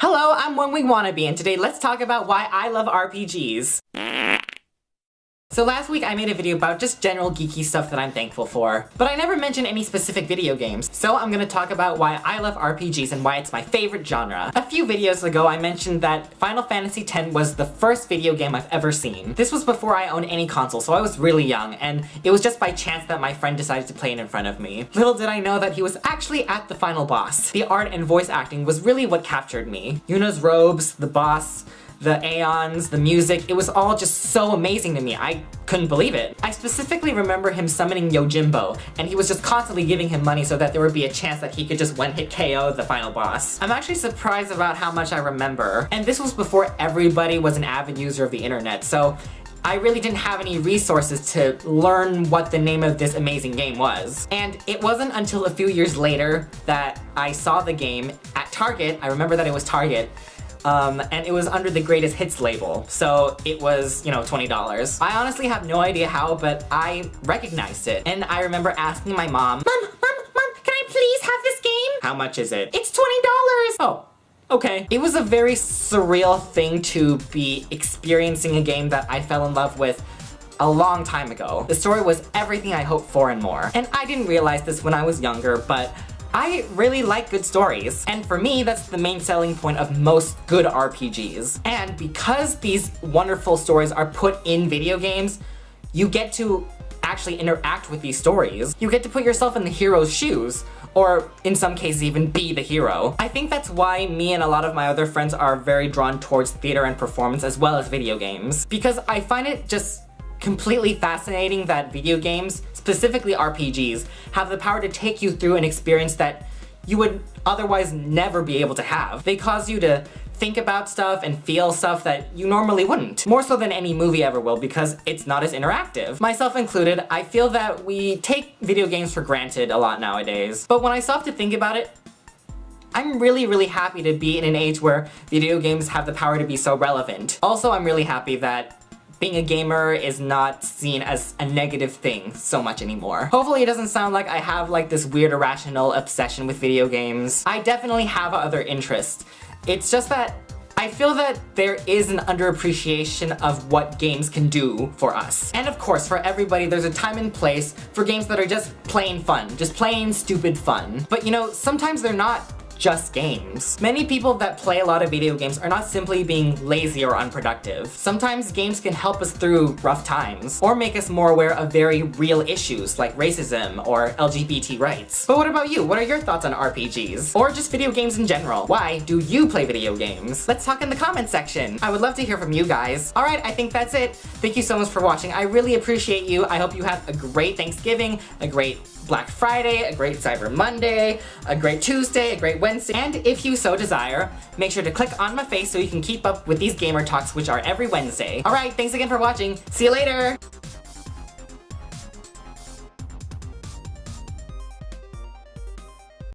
Hello, I'm One Wing Wannabe, and today let's talk about why I love RPGs. So last week I made a video about just general geeky stuff that I'm thankful for, but I never mentioned any specific video games, so I'm gonna talk about why I love RPGs and why it's my favorite genre. A few videos ago I mentioned that Final Fantasy X was the first video game I've ever seen. This was before I owned any console, so I was really young, and it was just by chance that my friend decided to play it in front of me. Little did I know that he was actually at the final boss. The art and voice acting was really what captured me. Yuna's robes, the boss, the Aeons, the music, it was all just so amazing to me. I couldn't believe it. I specifically remember him summoning Yojimbo, and he was just constantly giving him money so that there would be a chance that he could just one-hit KO the final boss. I'm actually surprised about how much I remember, and this was before everybody was an avid user of the internet, so I really didn't have any resources to learn what the name of this amazing game was. And it wasn't until a few years later that I saw the game at Target. I remember that it was Target. And it was under the Greatest Hits label, so it was, you know, $20. I honestly have no idea how, but I recognized it. And I remember asking my mom, Mom, can I please have this game? How much is it? It's $20! Oh, okay. It was a very surreal thing to be experiencing a game that I fell in love with a long time ago. The story was everything I hoped for and more. And I didn't realize this when I was younger, but I really like good stories, and for me, that's the main selling point of most good RPGs. And because these wonderful stories are put in video games, you get to actually interact with these stories. You get to put yourself in the hero's shoes, or in some cases even be the hero. I think that's why me and a lot of my other friends are very drawn towards theater and performance as well as video games, because I find it just completely fascinating that video games, specifically RPGs, have the power to take you through an experience that you would otherwise never be able to have. They cause you to think about stuff and feel stuff that you normally wouldn't. More so than any movie ever will, because it's not as interactive. Myself included, I feel that we take video games for granted a lot nowadays. But when I stop to think about it, I'm really happy to be in an age where video games have the power to be so relevant. Also, I'm really happy that being a gamer is not seen as a negative thing so much anymore. Hopefully it doesn't sound like I have like this weird irrational obsession with video games. I definitely have other interests. It's just that I feel that there is an underappreciation of what games can do for us. And of course, for everybody, there's a time and place for games that are just plain fun, just plain stupid fun. But you know, sometimes they're not just games. Many people that play a lot of video games are not simply being lazy or unproductive. Sometimes games can help us through rough times, or make us more aware of very real issues like racism or LGBT rights. But what about you? What are your thoughts on RPGs? Or just video games in general? Why do you play video games? Let's talk in the comment section. I would love to hear from you guys. Alright, I think that's it. Thank you so much for watching. I really appreciate you. I hope you have a great Thanksgiving, a great Black Friday, a great Cyber Monday, a great Tuesday, a great Wednesday, and if you so desire, make sure to click on my face so you can keep up with these gamer talks, which are every Wednesday. Alright, thanks again for watching. See you later!